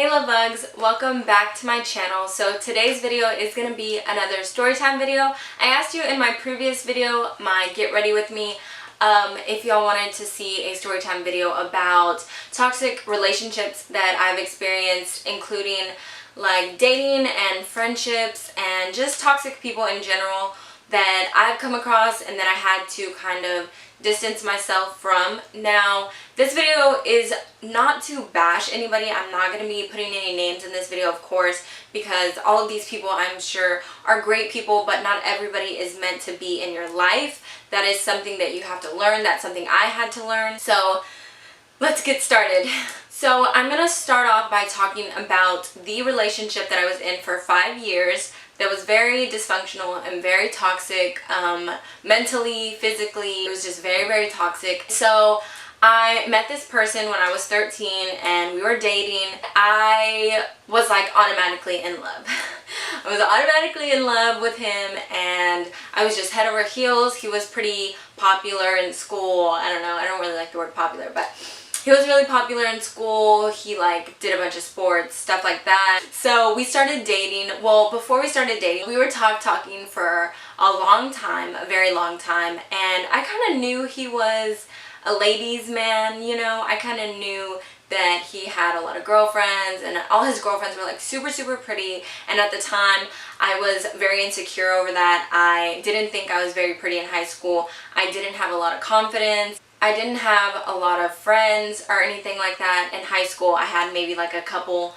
Hey love bugs, welcome back to my channel. So today's video is going to be another storytime video. I asked you in my previous video, my get ready with me, if y'all wanted to see a storytime video about toxic relationships that I've experienced, including like dating and friendships and just toxic people in general that I've come across and that I had to kind of distance myself from. Now, this video is not to bash anybody. I'm not going to be putting any names in this video, of course, because all of these people I'm sure are great people, but not everybody is meant to be in your life. That is something that you have to learn. That's something I had to learn. So let's get started. So I'm going to start off by talking about the relationship that I was in for 5 years that was very dysfunctional and very toxic, mentally, physically. It was just very, very toxic. So I met this person when I was 13 and we were dating. I was like automatically in love. I was automatically in love with him and I was just head over heels. He was pretty popular in school. I don't know, I don't really like the word popular, but he was really popular in school. He like did a bunch of sports, stuff like that. So we started dating. Well, before we started dating, we were talking for a long time, a very long time. And I kind of knew he was a ladies' man, you know. I kind of knew that he had a lot of girlfriends and all his girlfriends were like super, super pretty. And at the time, I was very insecure over that. I didn't think I was very pretty in high school. I didn't have a lot of confidence. I didn't have a lot of friends or anything like that in high school. I had maybe like a couple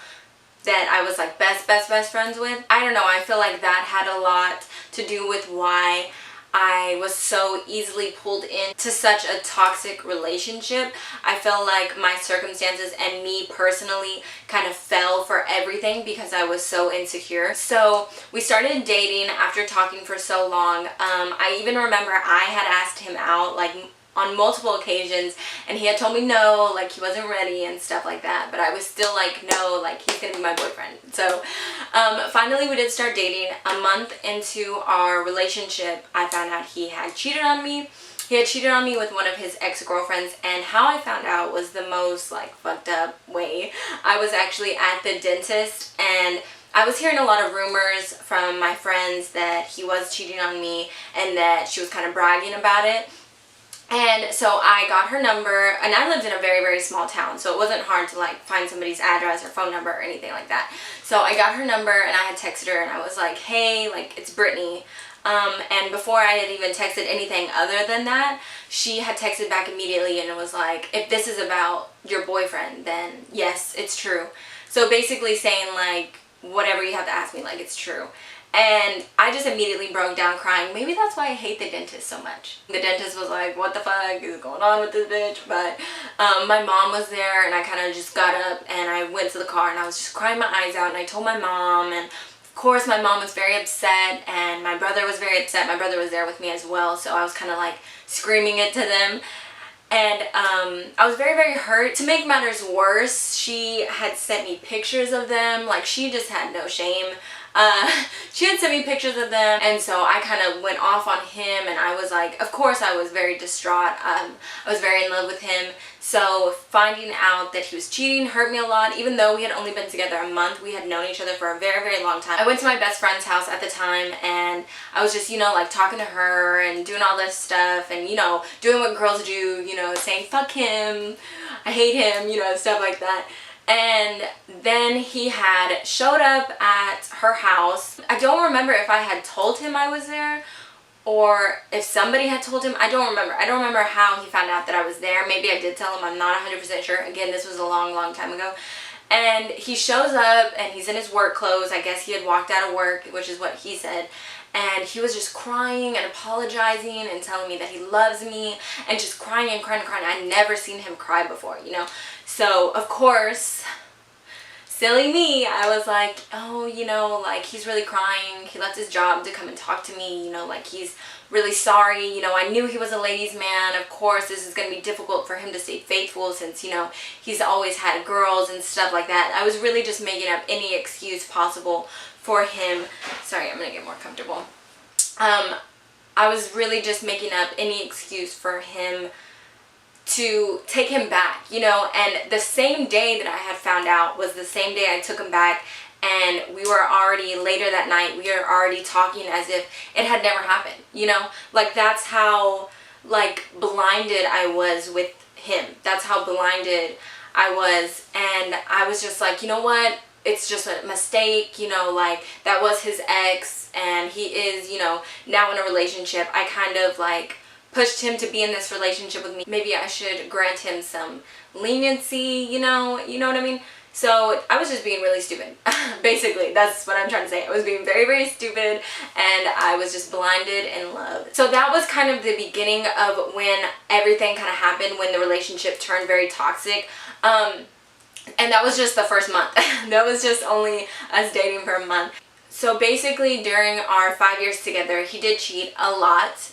that I was like best friends with. I don't know, I feel like that had a lot to do with why I was so easily pulled into such a toxic relationship. I felt like my circumstances and me personally kind of fell for everything because I was so insecure. So we started dating after talking for so long. I even remember I had asked him out like on multiple occasions and he had told me no, like he wasn't ready and stuff like that, but I was still like no, like he's gonna be my boyfriend. So finally we did start dating. A month into our relationship I found out he had cheated on me. He had cheated on me with one of his ex-girlfriends, and how I found out was the most like fucked up way. I was actually at the dentist and I was hearing a lot of rumors from my friends that he was cheating on me and that she was kind of bragging about it. And so I got her number, and I lived in a very, very small town, so it wasn't hard to like find somebody's address or phone number or anything like that. So I got her number and I had texted her and I was like, hey, like it's Brittany. And before I had even texted anything other than that, she had texted back immediately and it was like, if this is about your boyfriend, then yes, it's true. So basically saying like, whatever you have to ask me, like it's true. And I just immediately broke down crying. Maybe that's why I hate the dentist so much. The dentist was like, what the fuck is going on with this bitch? But my mom was there and I kind of just got up and I went to the car and I was just crying my eyes out and I told my mom, and of course my mom was very upset and my brother was very upset. My brother was there with me as well, so I was kind of like screaming it to them. And I was very, very hurt. To make matters worse, she had sent me pictures of them. Like, she just had no shame. She had sent me pictures of them, and so I kind of went off on him, and I was like, of course I was very distraught. I was very in love with him. So finding out that he was cheating hurt me a lot. Even though we had only been together a month, we had known each other for a very, very long time. I went to my best friend's house at the time and I was just, you know, like talking to her and doing all this stuff and, you know, doing what girls do, you know, saying fuck him, I hate him, you know, stuff like that. And then he had showed up at her house. I don't remember if I had told him I was there or if somebody had told him. I don't remember. I don't remember how he found out that I was there. Maybe I did tell him. I'm not 100% sure. Again, this was a long, long time ago. And he shows up and he's in his work clothes. I guess he had walked out of work, which is what he said. And he was just crying and apologizing and telling me that he loves me and just crying and crying and crying. I'd never seen him cry before, you know. So, of course, silly me, I was like, oh, you know, like he's really crying. He left his job to come and talk to me, you know, like he's really sorry. You know, I knew he was a ladies' man. Of course, this is going to be difficult for him to stay faithful since, you know, he's always had girls and stuff like that. I was really just making up any excuse possible for him. Sorry, I'm going to get more comfortable. I was really just making up any excuse for him to take him back, you know. And the same day that I had found out was the same day I took him back, and we were already, later that night, we were already talking as if it had never happened, you know. Like, that's how, like, blinded I was with him. That's how blinded I was. And I was just like, you know what, it's just a mistake, you know, like, that was his ex, and he is, you know, now in a relationship. I kind of, like, pushed him to be in this relationship with me. Maybe I should grant him some leniency, you know what I mean? So I was just being really stupid. Basically, that's what I'm trying to say. I was being very, very stupid, and I was just blinded in love. So that was kind of the beginning of when everything kind of happened, when the relationship turned very toxic. And that was just the first month. That was just only us dating for a month. So basically, during our 5 years together, he did cheat a lot.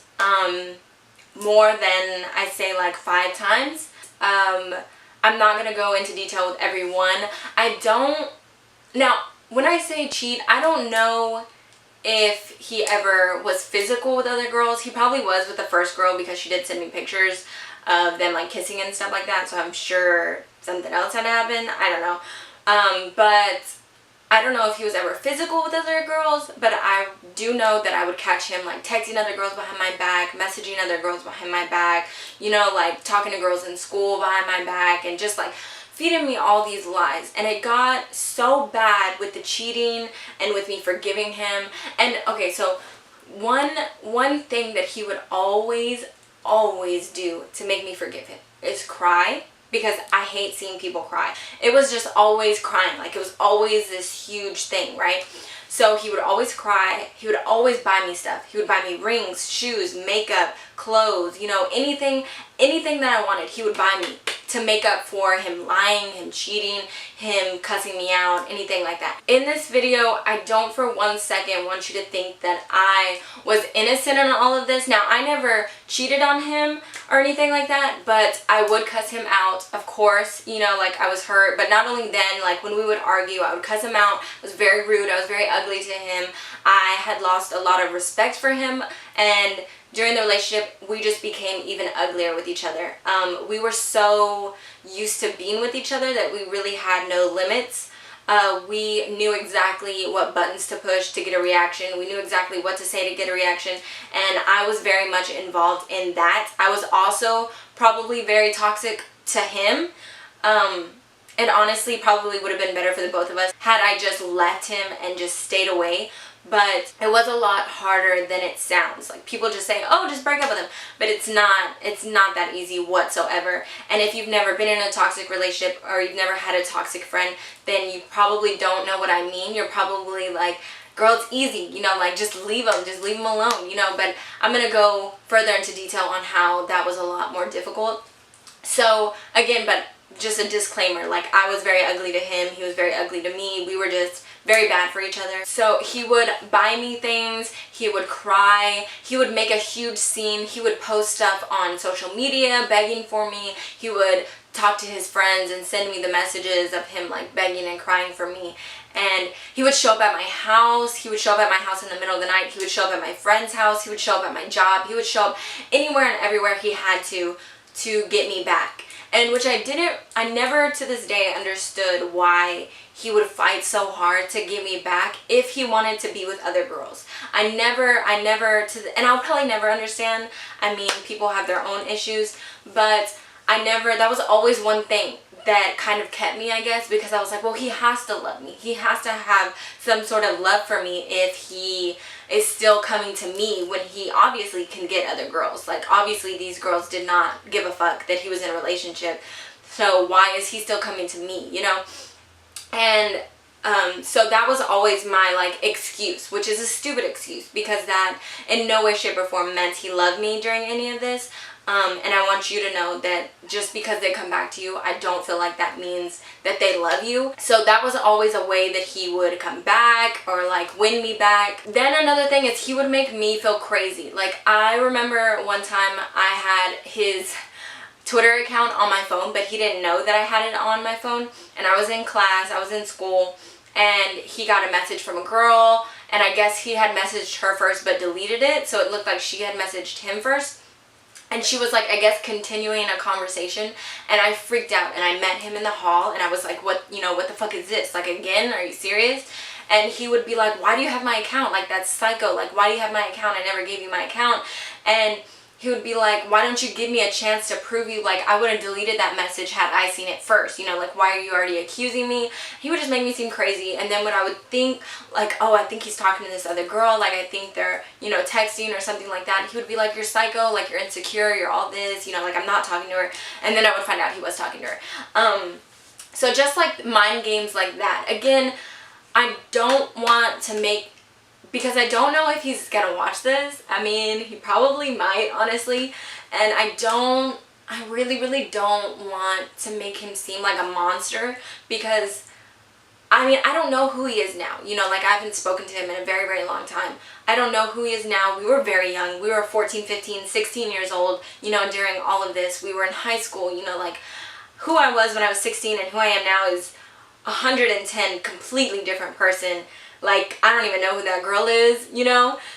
More than, I'd say, like 5 times. I'm not going to go into detail with every one. Now, when I say cheat, I don't know if he ever was physical with other girls. He probably was with the first girl, because she did send me pictures of them, like, kissing and stuff like that. So I'm sure something else had happened. I don't know. But I don't know if he was ever physical with other girls, but I do know that I would catch him, like, texting other girls behind my back, messaging other girls behind my back, you know, like, talking to girls in school behind my back, and just, like, feeding me all these lies. And it got so bad with the cheating and with me forgiving him. And, okay, so one thing that he would always do to make me forgive him is cry. Because I hate seeing people cry. It was just always crying. Like, it was always this huge thing, right? So he would always cry. He would always buy me stuff. He would buy me rings, shoes, makeup, clothes, you know, anything that I wanted, he would buy me to make up for him lying, him cheating, him cussing me out, anything like that. In this video, I don't for 1 second want you to think that I was innocent in all of this. Now, I never cheated on him or anything like that, but I would cuss him out, of course, you know, like, I was hurt. But not only then, like, when we would argue, I would cuss him out. I was very rude. I was very ugly to him. I had lost a lot of respect for him, and during the relationship, we just became even uglier with each other. We were so used to being with each other that we really had no limits. We knew exactly what buttons to push to get a reaction. We knew exactly what to say to get a reaction. And I was very much involved in that. I was also probably very toxic to him. And honestly, probably would have been better for the both of us had I just left him and just stayed away. But it was a lot harder than it sounds. Like, people just say, oh, just break up with him. But it's not that easy whatsoever. And if you've never been in a toxic relationship, or you've never had a toxic friend, then you probably don't know what I mean. You're probably like, girl, it's easy, you know, like, just leave him alone, you know. But I'm going to go further into detail on how that was a lot more difficult. So, again, but just a disclaimer, like, I was very ugly to him, he was very ugly to me. We were just very bad for each other. So he would buy me things, he would cry, he would make a huge scene, he would post stuff on social media begging for me, he would talk to his friends and send me the messages of him, like, begging and crying for me. And he would show up at my house, he would show up at my house in the middle of the night, he would show up at my friend's house, he would show up at my job, he would show up anywhere and everywhere he had to get me back. And which I never to this day understood why he would fight so hard to get me back if he wanted to be with other girls. And I'll probably never understand. I mean, people have their own issues, but that was always one thing that kind of kept me, I guess, because I was like, well, he has to love me. He has to have some sort of love for me if he is still coming to me when he obviously can get other girls. Like, obviously these girls did not give a fuck that he was in a relationship. So why is he still coming to me, you know? And so that was always my, like, excuse, which is a stupid excuse, because that in no way, shape, or form meant he loved me during any of this. And I want you to know that just because they come back to you, I don't feel like that means that they love you. So that was always a way that he would come back or, like, win me back. Then another thing is he would make me feel crazy. Like, I remember one time I had his Twitter account on my phone, but he didn't know that I had it on my phone. And I was in class, I was in school, and he got a message from a girl, and I guess he had messaged her first but deleted it, so it looked like she had messaged him first. And she was like, I guess, continuing a conversation, and I freaked out, and I met him in the hall, and I was like, what, what the fuck is this? Like, again, are you serious? And he would be like, why do you have my account? Like, that's psycho. Like, why do you have my account? I never gave you my account. And he would be like, why don't you give me a chance to prove you, like, I would have deleted that message had I seen it first, like, why are you already accusing me? He would just make me seem crazy. And then when I would think, like, oh, I think he's talking to this other girl, like, I think they're, texting or something like that, he would be like, you're psycho, like, you're insecure, you're all this, like, I'm not talking to her. And then I would find out he was talking to her. So just, like, mind games like that. Again, I don't want to make, because I don't know if he's gonna watch this. I mean, he probably might, honestly. And I really, really don't want to make him seem like a monster, because, I mean, I don't know who he is now. Like, I haven't spoken to him in a very, very long time. I don't know who he is now. We were very young. We were 14, 15, 16 years old, during all of this. We were in high school, like, who I was when I was 16 and who I am now is 110 completely different person. Like, I don't even know who that girl is,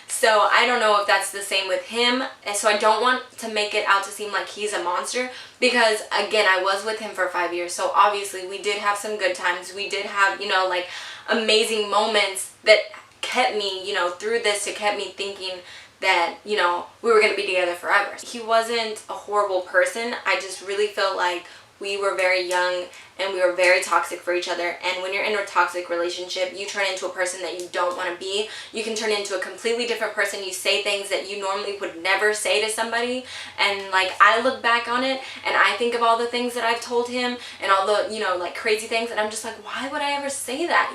So I don't know if that's the same with him. And so I don't want to make it out to seem like he's a monster, because, again, I was with him for 5 years. So obviously we did have some good times. We did have, like, amazing moments that kept me, through this, that kept me thinking that, we were going to be together forever. He wasn't a horrible person. I just really felt like we were very young and we were very toxic for each other. And when you're in a toxic relationship, you turn into a person that you don't want to be. You can turn into a completely different person. You say things that you normally would never say to somebody. And, like, I look back on it and I think of all the things that I've told him and all the, like, crazy things, and I'm just like, why would I ever say that,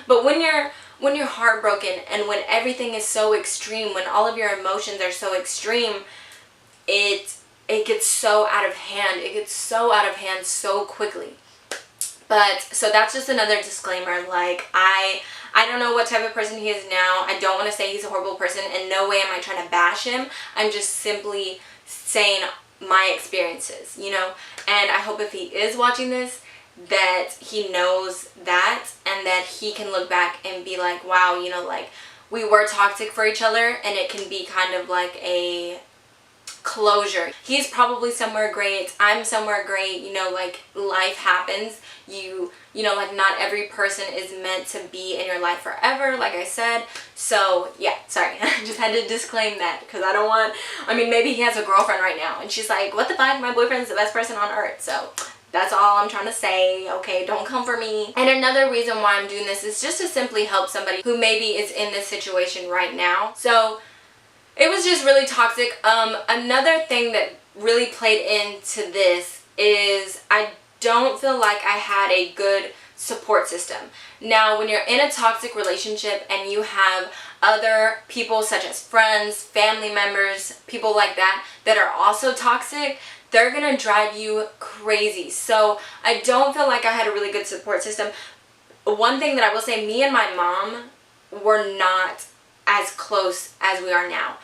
But when you're heartbroken and when everything is so extreme, when all of your emotions are so extreme, it gets so out of hand. It gets so out of hand so quickly. But, so that's just another disclaimer. Like, I don't know what type of person he is now. I don't want to say he's a horrible person. In no way am I trying to bash him. I'm just simply saying my experiences, And I hope if he is watching this, that he knows that, and that he can look back and be like, wow, like, we were toxic for each other, and it can be kind of like a closure. He's probably somewhere great. I'm somewhere great. Like, life happens. Like, not every person is meant to be in your life forever, like I said. So, yeah, sorry. I just had to disclaim that, because I don't want, maybe he has a girlfriend right now, and she's like, what the fuck? My boyfriend's the best person on earth. So, that's all I'm trying to say. Okay, don't come for me. And another reason why I'm doing this is just to simply help somebody who maybe is in this situation right now. So, it was just really toxic. Another thing that really played into this is I don't feel like I had a good support system. Now, when you're in a toxic relationship and you have other people such as friends, family members, people like that are also toxic, they're gonna drive you crazy. So I don't feel like I had a really good support system. One thing that I will say, me and my mom were not as close as we are now.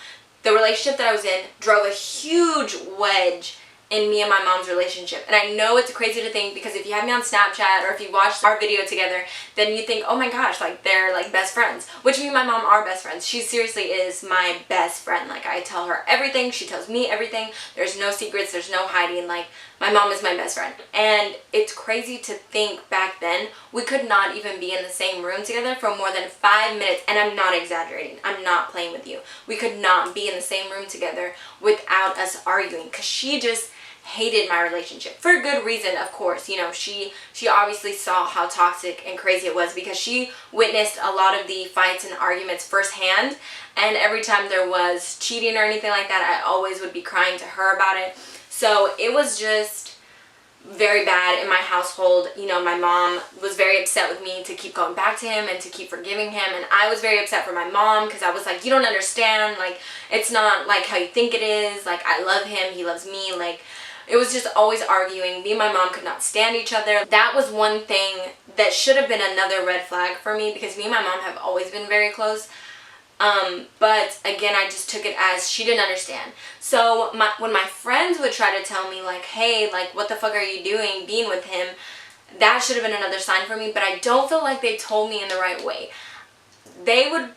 The relationship that I was in drove a huge wedge in me and my mom's relationship. And I know it's crazy to think, because if you have me on Snapchat or if you watched our video together, then you think, oh my gosh, like, they're like best friends. Which me and my mom are best friends. She seriously is my best friend. Like, I tell her everything, she tells me everything. There's no secrets, there's no hiding. Like, my mom is my best friend. And it's crazy to think back then we could not even be in the same room together for more than 5 minutes. And I'm not exaggerating. I'm not playing with you. We could not be in the same room together without us arguing, because she just hated my relationship for good reason, of course. She obviously saw how toxic and crazy it was, because she witnessed a lot of the fights and arguments firsthand, and every time there was cheating or anything like that, I always would be crying to her about it. So it was just very bad in my household. My mom was very upset with me to keep going back to him and to keep forgiving him, and I was very upset for my mom, because I was like, you don't understand, like, it's not like how you think it is. Like, I love him, he loves me. Like, it was just always arguing. Me and my mom could not stand each other. That was one thing that should have been another red flag for me, because me and my mom have always been very close. But again, I just took it as she didn't understand. So when my friends would try to tell me, like, hey, like, what the fuck are you doing being with him, that should have been another sign for me. But I don't feel like they told me in the right way. They would,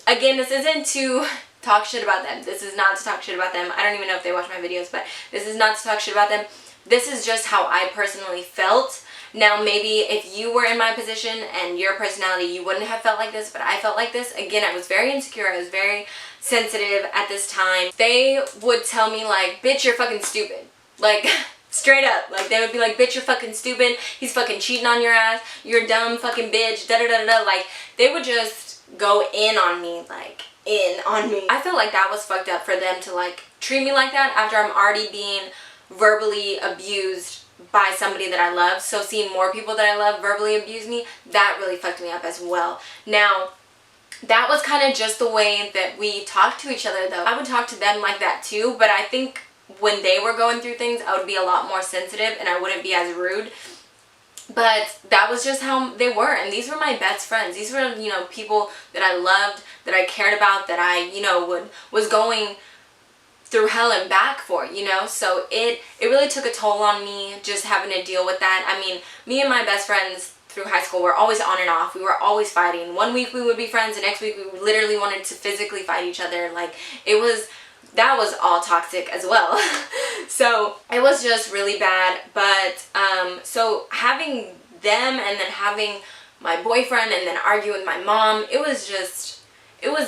again, this isn't to talk shit about them. This is not to talk shit about them. I don't even know if they watch my videos, but this is not to talk shit about them. This is just how I personally felt. Now, maybe if you were in my position and your personality, you wouldn't have felt like this, but I felt like this. Again, I was very insecure. I was very sensitive at this time. They would tell me, like, bitch, you're fucking stupid. Like, straight up. Like, they would be like, bitch, you're fucking stupid. He's fucking cheating on your ass. You're a dumb fucking bitch. Da-da-da-da-da. Like, they would just go in on me, like, in on me. I feel like that was fucked up for them to, like, treat me like that after I'm already being verbally abused by somebody that I love. So seeing more people that I love verbally abuse me, that really fucked me up as well. Now, that was kind of just the way that we talked to each other, though. I would talk to them like that too, but I think when they were going through things, I would be a lot more sensitive and I wouldn't be as rude. But that was just how they were, and these were my best friends. These were, you know, people that I loved, that I cared about, that I, you know, was going through hell and back for, you know. So it really took a toll on me just having to deal with that. I mean, me and my best friends through high school were always on and off. We were always fighting. One week we would be friends, the next week we literally wanted to physically fight each other. Like, that was all toxic as well. So it was just really bad. But so having them and then having my boyfriend and then arguing with my mom, it was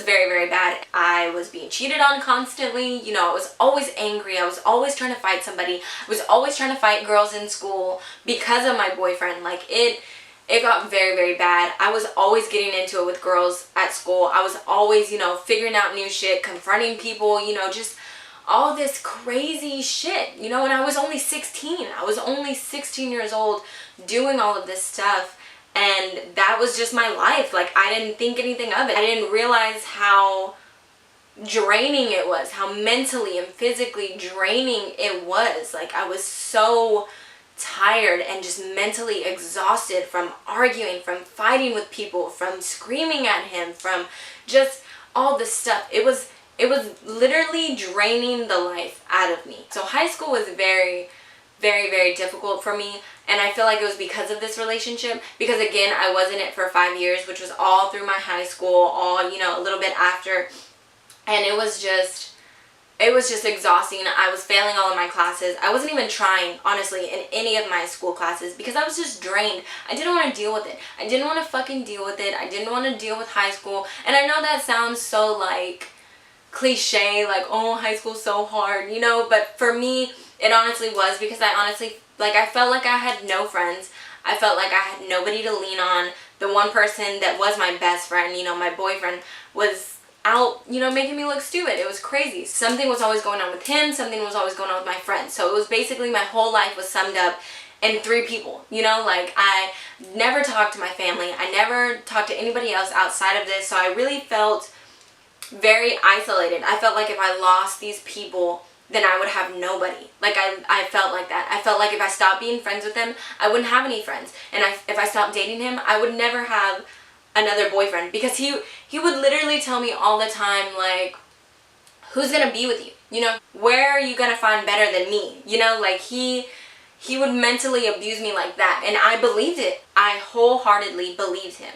very, very bad. I was being cheated on constantly. You know, I was always angry. I was always trying to fight somebody. I was always trying to fight girls in school because of my boyfriend. Like, it got very, very bad. I was always getting into it with girls at school. I was always, you know, figuring out new shit, confronting people, you know, just all this crazy shit, you know, and I was only 16. I was only 16 years old doing all of this stuff. And that was just my life. Like, I didn't think anything of it. I didn't realize how draining it was, how mentally and physically draining it was. Like, I was so tired and just mentally exhausted from arguing, from fighting with people, from screaming at him, from just all this stuff. It was literally draining the life out of me. So high school was very, very, very difficult for me. And I feel like it was because of this relationship. Because again, I was in it for 5 years, which was all through my high school, all, you know, a little bit after. And it was just exhausting. I was failing all of my classes. I wasn't even trying, honestly, in any of my school classes because I was just drained. I didn't want to deal with it. I didn't want to fucking deal with it. I didn't want to deal with high school. And I know that sounds so, like, cliche, like, oh, high school's so hard, you know, but for me, it honestly was, because I felt like I had no friends. I felt like I had nobody to lean on. The one person that was my best friend, you know, my boyfriend, was out, you know, making me look stupid. It was crazy. Something was always going on with him. Something was always going on with my friends. So it was basically my whole life was summed up in 3 people, you know, like, I never talked to my family. I never talked to anybody else outside of this. So I really felt very isolated. I felt like if I lost these people, then I would have nobody. Like, I felt like that. I felt like if I stopped being friends with them, I wouldn't have any friends. And if I stopped dating him, I would never have another boyfriend. Because he would literally tell me all the time, like, who's gonna be with you? You know, where are you gonna find better than me? You know, like, he would mentally abuse me like that. And I believed it. I wholeheartedly believed him.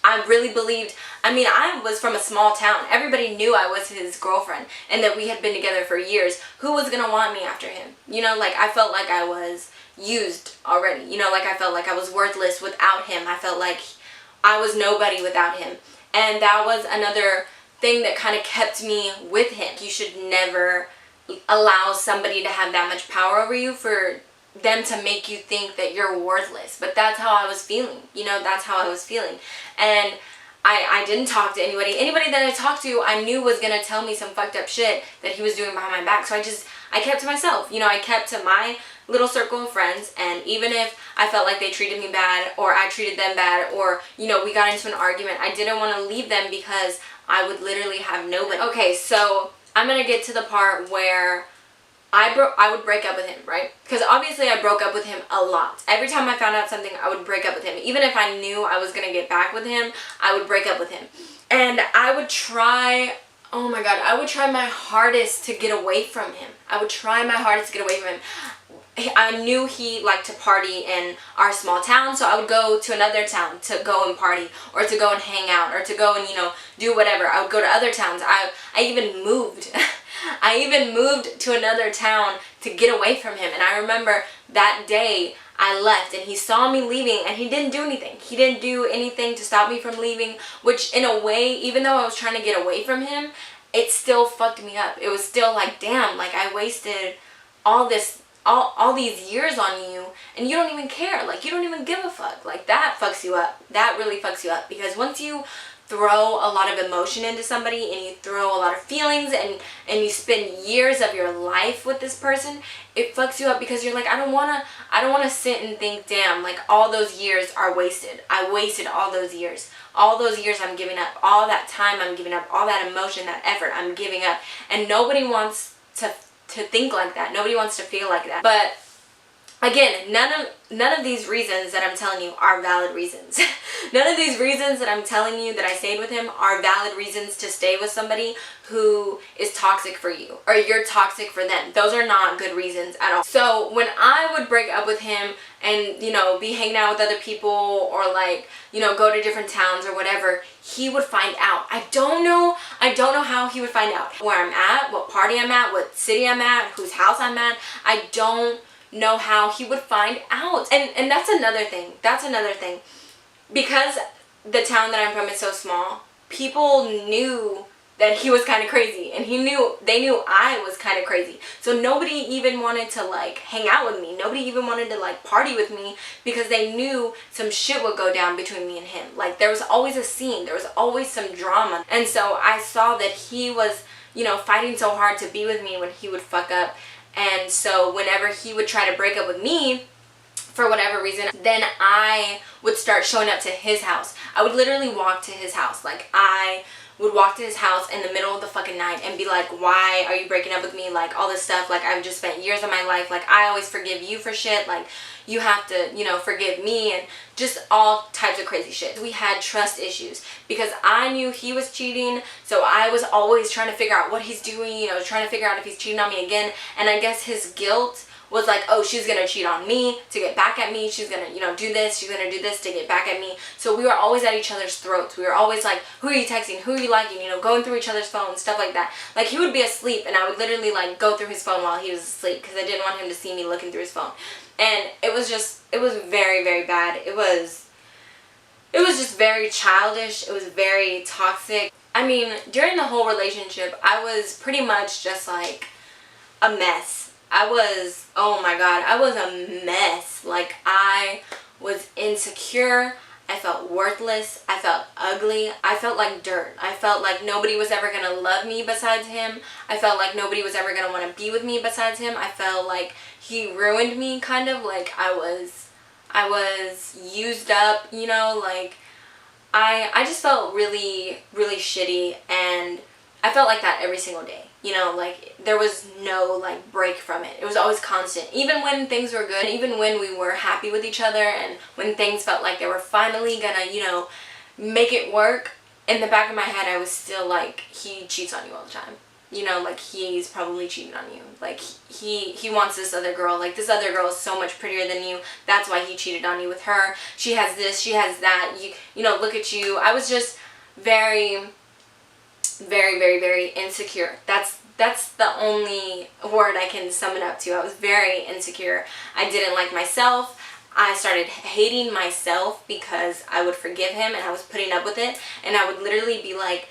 I really believed, I mean, I was from a small town. Everybody knew I was his girlfriend and that we had been together for years. Who was going to want me after him? You know, like, I felt like I was used already. You know, like, I felt like I was worthless without him. I felt like I was nobody without him. And that was another thing that kind of kept me with him. You should never allow somebody to have that much power over you for them to make you think that you're worthless. But that's how I was feeling, you know, that's how I was feeling. And I didn't talk to anybody. Anybody that I talked to, I knew was gonna tell me some fucked up shit that he was doing behind my back. So I kept to myself, you know, I kept to my little circle of friends. And even if I felt like they treated me bad or I treated them bad, or, you know, we got into an argument, I didn't want to leave them because I would literally have nobody. Okay, so I'm gonna get to the part where I would break up with him, right? Because obviously I broke up with him a lot. Every time I found out something, I would break up with him. Even if I knew I was going to get back with him, I would break up with him. And I would try, oh my God, I would try my hardest to get away from him. I would try my hardest to get away from him. I knew he liked to party in our small town, so I would go to another town to go and party, or to go and hang out, or to go and, you know, do whatever. I would go to other towns. I even moved. I even moved to another town to get away from him. And I remember that day I left and he saw me leaving and he didn't do anything. He didn't do anything to stop me from leaving, which in a way, even though I was trying to get away from him, it still fucked me up. It was still like, damn, like I wasted all these years on you and you don't even care. Like, you don't even give a fuck. Like, that fucks you up. That really fucks you up, because once you throw a lot of emotion into somebody and you throw a lot of feelings and you spend years of your life with this person, it fucks you up, because you're like, I don't want to sit and think, damn, like all those years are wasted. I wasted all those years. All those years I'm giving up. All that time I'm giving up. All that emotion, that effort I'm giving up. And nobody wants to think like that. Nobody wants to feel like that. But again, none of these reasons that I'm telling you are valid reasons. None of these reasons that I'm telling you that I stayed with him are valid reasons to stay with somebody who is toxic for you, or you're toxic for them. Those are not good reasons at all. So when I would break up with him and, you know, be hanging out with other people, or like, you know, go to different towns or whatever, he would find out. I don't know how he would find out where I'm at, what party I'm at, what city I'm at, whose house I'm at. I don't know how he would find out. And that's another thing. That's another thing. Because the town that I'm from is so small, people knew that he was kind of crazy, and they knew I was kind of crazy. So nobody even wanted to like hang out with me. Nobody even wanted to like party with me, because they knew some shit would go down between me and him. Like, there was always a scene. There was always some drama. And so I saw that he was, you know, fighting so hard to be with me when he would fuck up. And so whenever he would try to break up with me, for whatever reason, then I would start showing up to his house. I would literally walk to his house. Like, I would walk to his house in the middle of the fucking night and be like, why are you breaking up with me? Like, all this stuff. Like, I've just spent years of my life. Like, I always forgive you for shit. Like, you have to, you know, forgive me, and just all types of crazy shit. We had trust issues because I knew he was cheating, so I was always trying to figure out what he's doing, you know, trying to figure out if he's cheating on me again. And I guess his guilt was like, oh, she's gonna cheat on me to get back at me. She's gonna, you know, do this. She's gonna do this to get back at me. So we were always at each other's throats. We were always like, who are you texting? Who are you liking? You know, going through each other's phones, stuff like that. Like, he would be asleep, and I would literally like go through his phone while he was asleep, because I didn't want him to see me looking through his phone. And it was very, very bad. It was just very childish. It was very toxic. I mean, during the whole relationship, I was pretty much just like a mess. Oh my god, I was a mess. Like, I was insecure. I felt worthless. I felt ugly. I felt like dirt. I felt like nobody was ever gonna love me besides him. I felt like nobody was ever gonna want to be with me besides him. I felt like he ruined me, kind of. Like, I was used up, you know. Like, I just felt really, really shitty, and I felt like that every single day. You know, like, there was no, like, break from it. It was always constant. Even when things were good, even when we were happy with each other, and when things felt like they were finally gonna, you know, make it work, in the back of my head, I was still like, he cheats on you all the time. You know, like, he's probably cheating on you. Like, he wants this other girl. Like, this other girl is so much prettier than you. That's why he cheated on you with her. She has this, she has that. You know, look at you. I was just very, very, very, very insecure. That's the only word I can sum it up to. I was very insecure. I didn't like myself. I started hating myself because I would forgive him and I was putting up with it. And I would literally be like,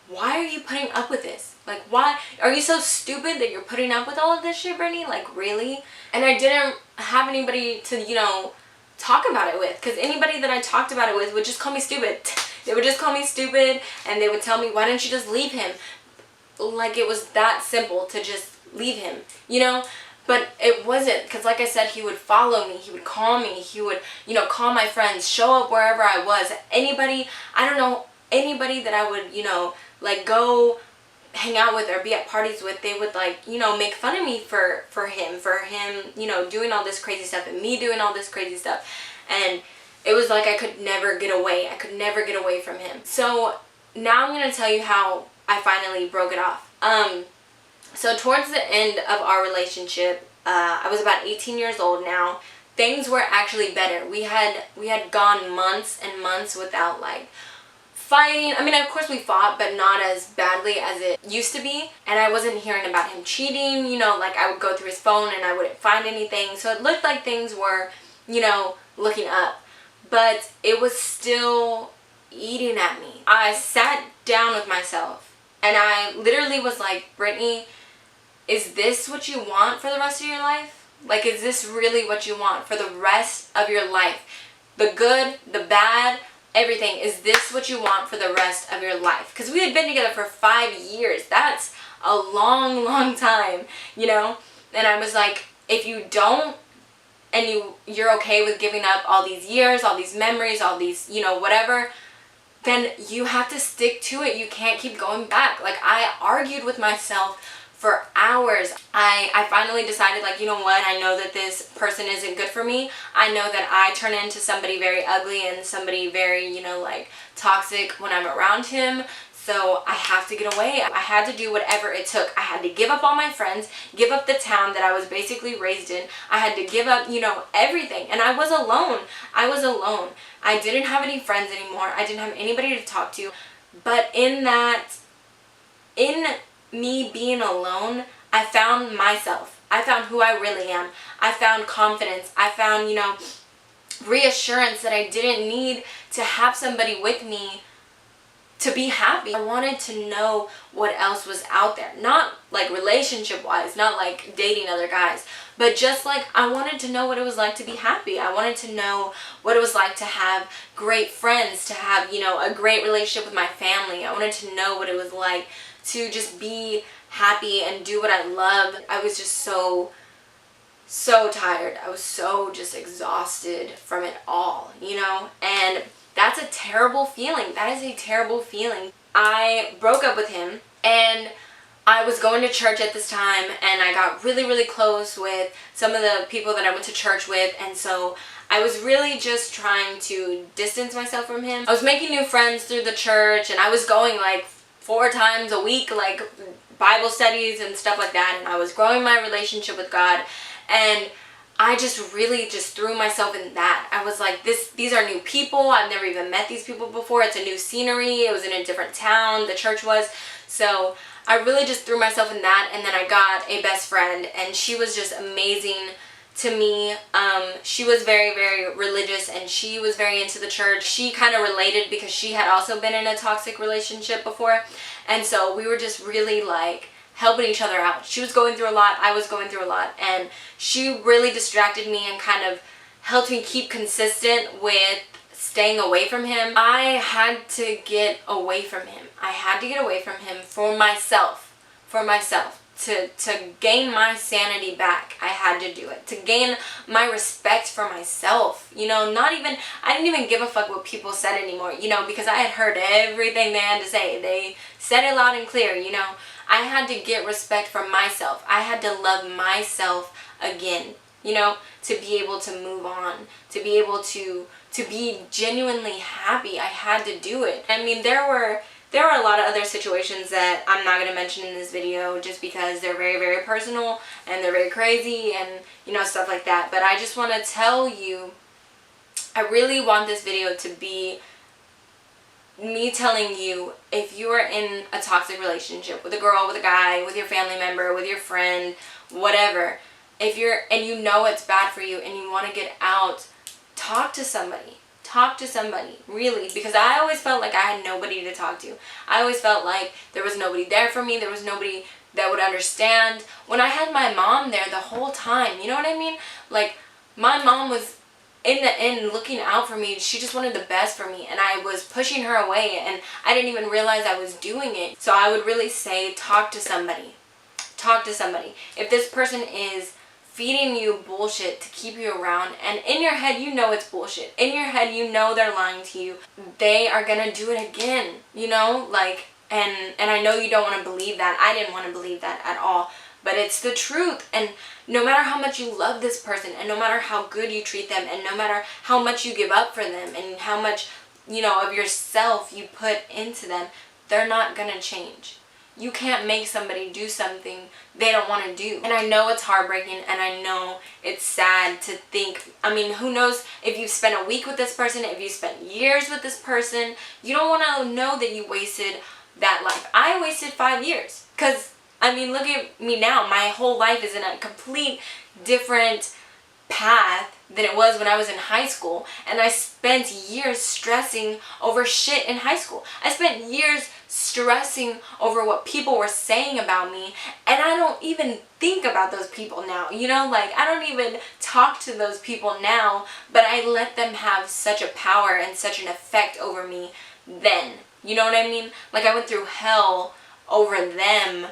why are you putting up with this? Like, why? Are you so stupid that you're putting up with all of this shit, Brittney? Like, really? And I didn't have anybody to, you know, talk about it with, because anybody that I talked about it with would just call me stupid. They would just call me stupid, and they would tell me, why don't you just leave him? Like, it was that simple to just leave him, you know? But it wasn't, because like I said, he would follow me, he would call me, he would, you know, call my friends, show up wherever I was. Anybody, I don't know, anybody that I would, you know, like, go hang out with or be at parties with, they would, like, you know, make fun of me for him, you know, doing all this crazy stuff and me doing all this crazy stuff. And it was like I could never get away. I could never get away from him. So now I'm going to tell you how I finally broke it off. So towards the end of our relationship, I was about 18 years old now. Things were actually better. We had gone months and months without like fighting. I mean, of course we fought, but not as badly as it used to be. And I wasn't hearing about him cheating, you know, like I would go through his phone and I wouldn't find anything. So it looked like things were, you know, looking up. But it was still eating at me. I sat down with myself and I literally was like, Brittney, is this what you want for the rest of your life? Like, is this really what you want for the rest of your life? The good, the bad, everything. Is this what you want for the rest of your life? Because we had been together for 5 years. That's a long, long time, you know? And I was like, if you don't, and you're okay with giving up all these years, all these memories, all these, you know, whatever, then you have to stick to it. You can't keep going back. Like, I argued with myself for hours. I finally decided, like, you know what, I know that this person isn't good for me. I know that I turn into somebody very ugly and somebody very, you know, like, toxic when I'm around him. So I have to get away. I had to do whatever it took. I had to give up all my friends, give up the town that I was basically raised in. I had to give up, you know, everything. And I was alone. I was alone. I didn't have any friends anymore. I didn't have anybody to talk to. But in me being alone, I found myself. I found who I really am. I found confidence. I found, you know, reassurance that I didn't need to have somebody with me to be happy. I wanted to know what else was out there. Not like relationship wise, not like dating other guys, but just like I wanted to know what it was like to be happy. I wanted to know what it was like to have great friends, to have, you know, a great relationship with my family. I wanted to know what it was like to just be happy and do what I love. I was just so tired. I was so just exhausted from it all, you know? And that's a terrible feeling. That is a terrible feeling. I broke up with him and I was going to church at this time and I got really, really close with some of the people that I went to church with, and so I was really just trying to distance myself from him. I was making new friends through the church and I was going like 4 times a week, like Bible studies and stuff like that, and I was growing my relationship with God, and I just really just threw myself in that. I was like, these are new people. I've never even met these people before. It's a new scenery. It was in a different town, the church was. So I really just threw myself in that, and then I got a best friend, and she was just amazing to me. She was very, very religious, and she was very into the church. She kind of related because she had also been in a toxic relationship before, and so we were just really like helping each other out. She was going through a lot, I was going through a lot, and she really distracted me and kind of helped me keep consistent with staying away from him. I had to get away from him. I had to get away from him for myself. To gain my sanity back, I had to do it. To gain my respect for myself. You know, I didn't even give a fuck what people said anymore, you know, because I had heard everything they had to say. They said it loud and clear, you know. I had to get respect for myself. I had to love myself again, you know, to be able to move on, to be able to be genuinely happy. I had to do it. I mean, there were a lot of other situations that I'm not going to mention in this video just because they're very, very personal and they're very crazy and, you know, stuff like that. But I just want to tell you, I really want this video to be me telling you, if you are in a toxic relationship with a girl, with a guy, with your family member, with your friend, whatever, if you're, and you know it's bad for you and you want to get out, talk to somebody. Talk to somebody, really, because I always felt like I had nobody to talk to. I always felt like there was nobody there for me. There was nobody that would understand. When I had my mom there the whole time, you know what I mean? Like, my mom was in the end looking out for me. She just wanted the best for me, and I was pushing her away, and I didn't even realize I was doing it. So I would really say, talk to somebody. Talk to somebody. If this person is feeding you bullshit to keep you around, and in your head you know it's bullshit, in your head you know they're lying to you, they are gonna do it again, you know, like, and I know you don't want to believe that. I didn't want to believe that at all, but it's the truth. And no matter how much you love this person, and no matter how good you treat them, and no matter how much you give up for them, and how much, you know, of yourself you put into them, they're not gonna change. You can't make somebody do something they don't want to do. And I know it's heartbreaking, and I know it's sad to think, I mean, who knows if you've spent a week with this person, if you spent years with this person, you don't want to know that you wasted that life. I wasted 5 years. Because, I mean, look at me now. My whole life is in a complete different path than it was when I was in high school, and I spent years stressing over shit in high school. I spent years stressing over what people were saying about me, and I don't even think about those people now, you know, like I don't even talk to those people now, but I let them have such a power and such an effect over me then, you know what I mean? Like I went through hell over them,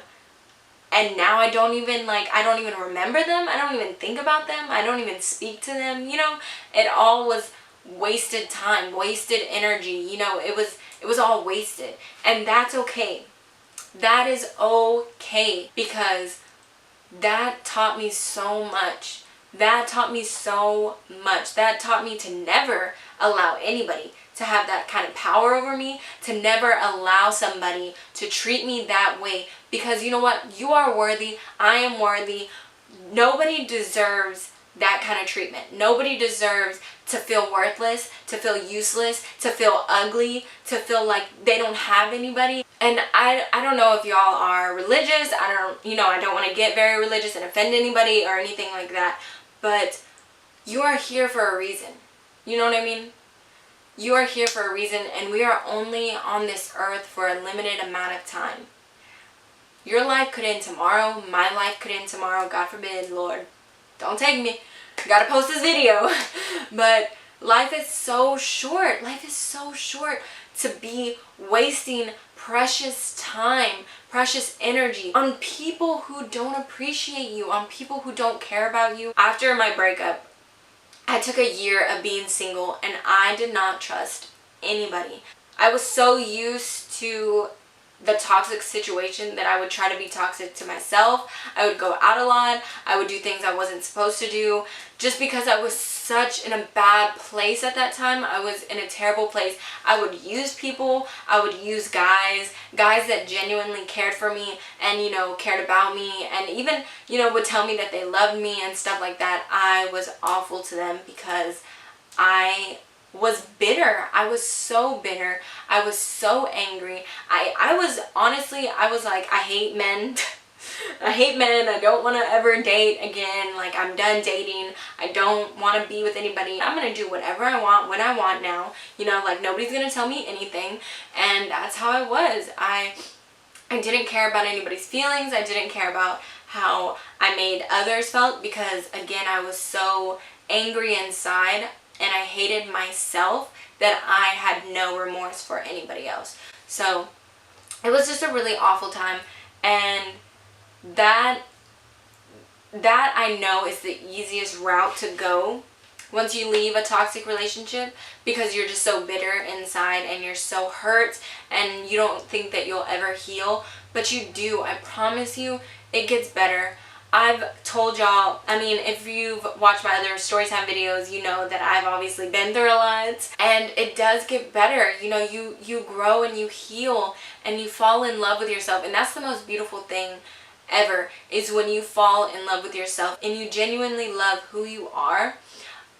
and now I don't even remember them. I don't even think about them. I don't even speak to them. You know, it all was wasted time, wasted energy. You know, it was all wasted. And that's okay. That is okay, because that taught me so much. That taught me so much. That taught me to never allow anybody to have that kind of power over me, to never allow somebody to treat me that way. Because you know what? You are worthy. I am worthy. Nobody deserves that kind of treatment. Nobody deserves to feel worthless, to feel useless, to feel ugly, to feel like they don't have anybody. And I don't know if y'all are religious. I don't want to get very religious and offend anybody or anything like that. But you are here for a reason. You know what I mean? You are here for a reason, and we are only on this earth for a limited amount of time. Your life could end tomorrow. My life could end tomorrow. God forbid, Lord. Don't take me. Gotta post this video. But life is so short. Life is so short to be wasting precious time, precious energy on people who don't appreciate you, on people who don't care about you. After my breakup, I took a year of being single, and I did not trust anybody. I was so used to the toxic situation that I would try to be toxic to myself. I would go out a lot. I would do things I wasn't supposed to do, just because I was such in a bad place at that time. I was in a terrible place. I would use people. I would use guys that genuinely cared for me and, you know, cared about me, and even, you know, would tell me that they loved me and stuff like that. I was awful to them because I was bitter. I was so bitter. I was so angry. I was like, I hate men. I hate men. I don't want to ever date again. Like, I'm done dating. I don't want to be with anybody. I'm going to do whatever I want when I want now. You know, like, nobody's going to tell me anything. And that's how I was. I didn't care about anybody's feelings. I didn't care about how I made others felt, because, again, I was so angry inside, and I hated myself that I had no remorse for anybody else. So it was just a really awful time, and that I know is the easiest route to go once you leave a toxic relationship, because you're just so bitter inside and you're so hurt and you don't think that you'll ever heal, but you do. I promise you, it gets better. I've told y'all, I mean, if you've watched my other storytime videos, you know that I've obviously been through a lot, and it does get better. You know, you grow and you heal and you fall in love with yourself, and that's the most beautiful thing ever, is when you fall in love with yourself and you genuinely love who you are.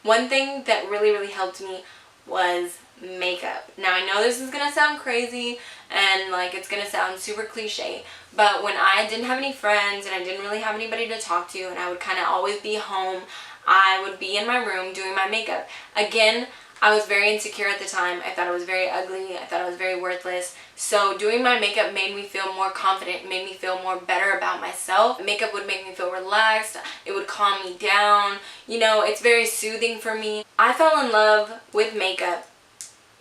One thing that really, really helped me was makeup. Now, I know this is gonna sound crazy and like it's gonna sound super cliche, but when I didn't have any friends and I didn't really have anybody to talk to, and I would kind of always be home, I would be in my room doing my makeup. Again, I was very insecure at the time. I thought I was very ugly. I thought I was very worthless. So doing my makeup made me feel more confident, made me feel more better about myself. Makeup would make me feel relaxed. It would calm me down. You know, it's very soothing for me. I fell in love with makeup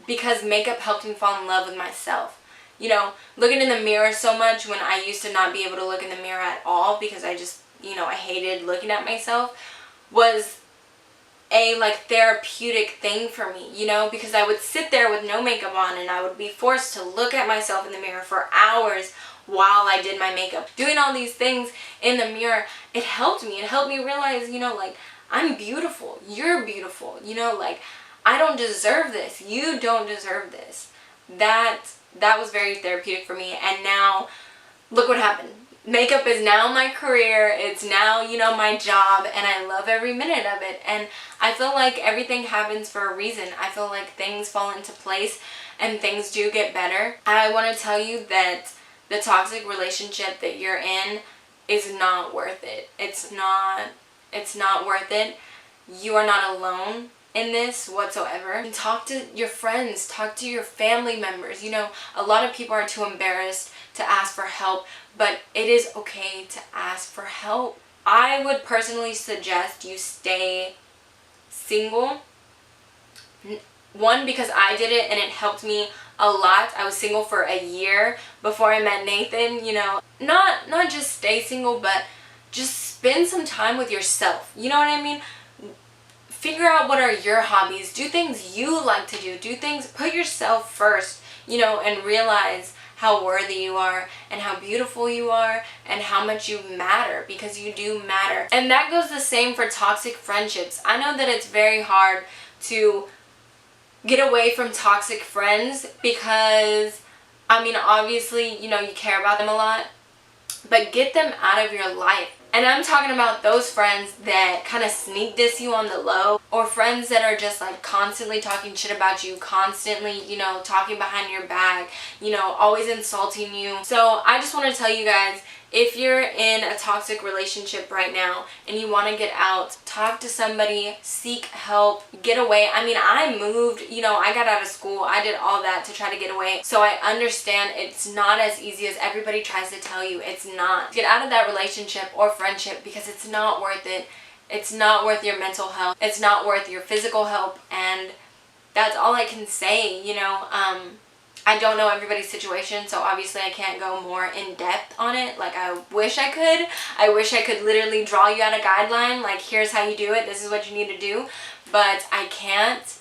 because makeup helped me fall in love with myself. You know, looking in the mirror so much when I used to not be able to look in the mirror at all because I just, you know, I hated looking at myself, was a like therapeutic thing for me, you know, because I would sit there with no makeup on and I would be forced to look at myself in the mirror for hours while I did my makeup. Doing all these things in the mirror, it helped me. It helped me realize, you know, like, I'm beautiful. You're beautiful. You know, like, I don't deserve this. You don't deserve this. That was very therapeutic for me. And now look what happened. Makeup is now my career. It's now, you know, my job, and I love every minute of it. And I feel like everything happens for a reason. I feel like things fall into place and things do get better. I want to tell you that the toxic relationship that you're in is not worth it. It's not worth it. You are not alone in this whatsoever. And talk to your friends, talk to your family members. You know, a lot of people are too embarrassed to ask for help, but it is okay to ask for help. I would personally suggest you stay single. One, because I did it and it helped me a lot. I was single for a year before I met Nathan. You know, not just stay single, but just spend some time with yourself. You know what I mean? Figure out what are your hobbies. Do things you like to do. Do things, put yourself first, you know, and realize how worthy you are and how beautiful you are and how much you matter, because you do matter. And that goes the same for toxic friendships. I know that it's very hard to get away from toxic friends because, I mean, obviously, you know, you care about them a lot, but get them out of your life. And I'm talking about those friends that kind of sneak diss you on the low, or friends that are just like constantly talking shit about you, constantly, you know, talking behind your back, you know, always insulting you. So I just want to tell you guys, if you're in a toxic relationship right now and you want to get out, talk to somebody, seek help, get away. I mean, I moved, you know, I got out of school, I did all that to try to get away. So I understand it's not as easy as everybody tries to tell you. It's not. Get out of that relationship or friendship because it's not worth it. It's not worth your mental health. It's not worth your physical health. And that's all I can say, you know. I don't know everybody's situation, so obviously I can't go more in depth on it. Like, I wish I could. I wish I could literally draw you out a guideline, like, here's how you do it, this is what you need to do, but I can't.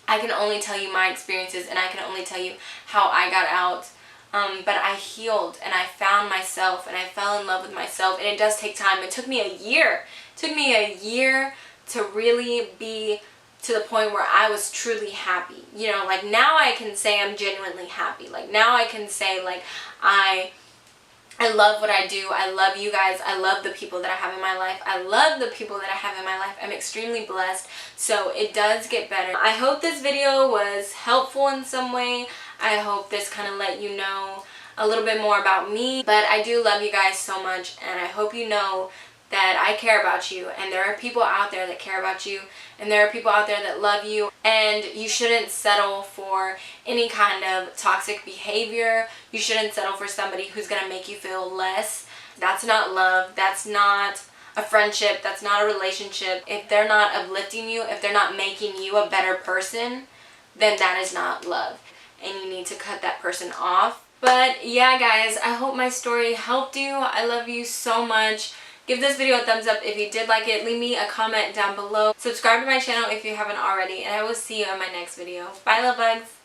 I can only tell you my experiences, and I can only tell you how I got out. But I healed, and I found myself, and I fell in love with myself, and it does take time. It took me a year. It took me a year to really be to the point where I was truly happy. You know, like, now I can say I'm genuinely happy. Like, now I can say, like, I love what I do. I love you guys. I love the people that I have in my life. I love the people that I have in my life. I'm extremely blessed. So it does get better. I hope this video was helpful in some way. I hope this kind of let you know a little bit more about me. But I do love you guys so much, and I hope you know that I care about you, and there are people out there that care about you, and there are people out there that love you, and you shouldn't settle for any kind of toxic behavior. You shouldn't settle for somebody who's gonna make you feel less. That's not love. That's not a friendship. That's not a relationship. If they're not uplifting you, if they're not making you a better person, then that is not love, and you need to cut that person off. But yeah, guys, I hope my story helped you. I love you so much. Give this video a thumbs up if you did like it. Leave me a comment down below. Subscribe to my channel if you haven't already. And I will see you in my next video. Bye, love bugs.